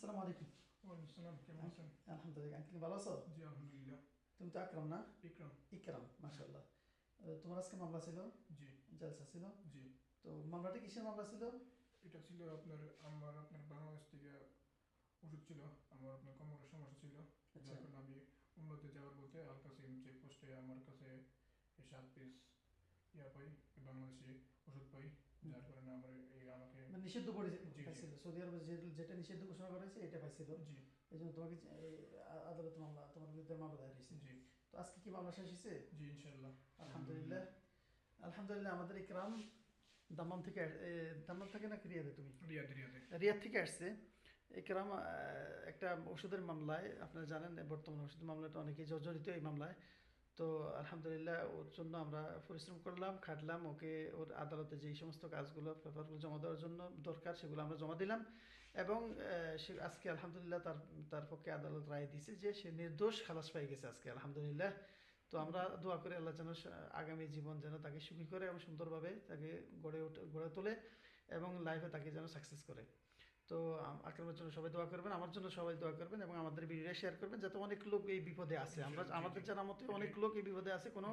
আসসালামু আলাইকুম। ওয়ালাইকুম আসসালাম, কেমন আছেন? আলহামদুলিল্লাহ। আঙ্কেল ভালো আছো? জি আলহামদুলিল্লাহ। তুমি তো আকরাম না? ইকরাম। ইকরাম, মাশাআল্লাহ। তোমার আজকে মামলা ছিল, জি জলসা ছিল। জি। তো মামলাটা কিসের মামলা ছিল? এটা ছিল আপনার বাংলাদেশ থেকে ওষুধ ছিল। আমার আপনার কোমরের সমস্যা ছিল, আচ্ছা। যার কারণে আমি উন্নতি যাওয়ার পথে আল কাসিম চেকপোস্টে আমার কাছে এই 7 পিস পাই, বাংলাদেশি ওষুধ পাই। হুম। যার কারণে আমার আমাকে মানে নিষিদ্ধ করে জি জি পাইছিল সৌদি আরবে, যেটা নিষিদ্ধ ঘোষণা করা হয়েছে এটা পাইছিল। জি এই জন্য তোমাকে আদালত মামলা, তোমার বিরুদ্ধে মামলা দায়ের হয়েছে। জি তো আজকে কি মামলা শেষ হয়েছে? জি ইনশাল্লাহ। আলহামদুলিল্লাহ। আলহামদুলিল্লাহ। আমাদের ইকরাম দাম্মাম থেকে দাম্মাম থেকে না রিয়াদে? তুমি রিয়াদে রিয়াদে। রিয়াদ থেকে আসছে। ইকরাম একটা ওষুধের মামলায়, আপনারা জানেন বর্তমান ওষুধের মামলাটা অনেকেই জর্জরিত এই মামলায়। তো আলহামদুলিল্লাহ ওর জন্য আমরা পরিশ্রম করলাম, খাটলাম, ওকে ওর আদালতে যেই সমস্ত কাজগুলো পেপারগুলো জমা দেওয়ার জন্য দরকার সেগুলো আমরা জমা দিলাম। এবং সে আজকে আলহামদুলিল্লাহ তার তার পক্ষে আদালত রায় দিয়েছে যে সে নির্দোষ খালাস পেয়ে গেছে আজকে, আলহামদুলিল্লাহ। তো আমরা দোয়া করি আল্লাহ যেন আগামী জীবন যেন তাকে সুখী করে এবং সুন্দরভাবে তাকে গড়ে তোলে এবং লাইফে তাকে যেন সাকসেস করে। তো আকরামের জন্য সবাই দোয়া করবেন, আমার জন্য সবাই দোয়া করবেন এবং আমাদের ভিডিওটা শেয়ার করবেন, যাতে অনেক লোক এই বিপদে আছে। আমরা ইনশাল্লাহ জি আমাদের জি। জানার মতো অনেক লোক এই বিপদে আছে, কোনো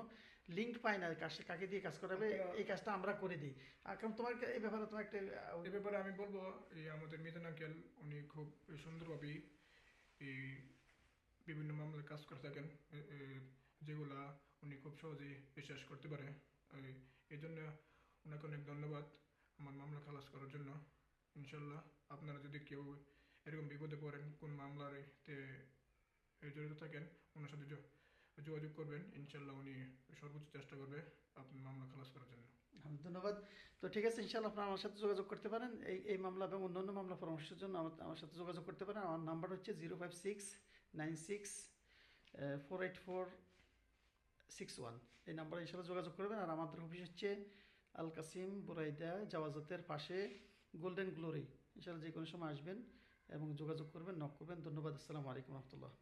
লিঙ্ক পায় না কাকে দিয়ে কাজ করাবে। এই কাজটা আমরা করে দিই। আকরাম, তোমার এই ব্যাপারে তোমার একটা এ ব্যাপারে আমি বলবো, আমাদের মিজান আঙ্কেল উনি খুব সুন্দরভাবে এই বিভিন্ন মামলায় কাজ করে থাকেন, যেগুলা উনি খুব সহজেই বিশ্বাস করতে পারে। এই জন্য ওনাকে অনেক ধন্যবাদ আমার মামলা খালাস করার জন্য। ইনশাল্লাহ আপনারা যদি কেউ এরকম বিপদে পড়েন, কোন মামলাতে জড়িত থাকেন, ওনার সাথে যোগাযোগ করবেন। ইনশাল্লাহ উনি সর্বোচ্চ চেষ্টা করবে আপনার মামলা খালাস করার জন্য। ধন্যবাদ। তো ঠিক আছে, ইনশাআল্লাহ আপনারা আমার সাথে যোগাযোগ করতে পারেন এই মামলা এবং অন্যান্য মামলা পরামর্শের জন্য আমার সাথে যোগাযোগ করতে পারেন। আমার নাম্বার হচ্ছে 05696 48461। এই নাম্বারে ইনশাআল্লাহ যোগাযোগ করবেন। আর আমাদের অফিস হচ্ছে আল কাসিম বুরাইদা জাওয়াজাতের পাশে, গোল্ডেন গ্লোরি। ইনশাআল্লাহ যে কোনো সময় আসবেন এবং যোগাযোগ করবেন, নক করবেন। ধন্যবাদ। আসসালামু আলাইকুম রহমতুল্লাহ।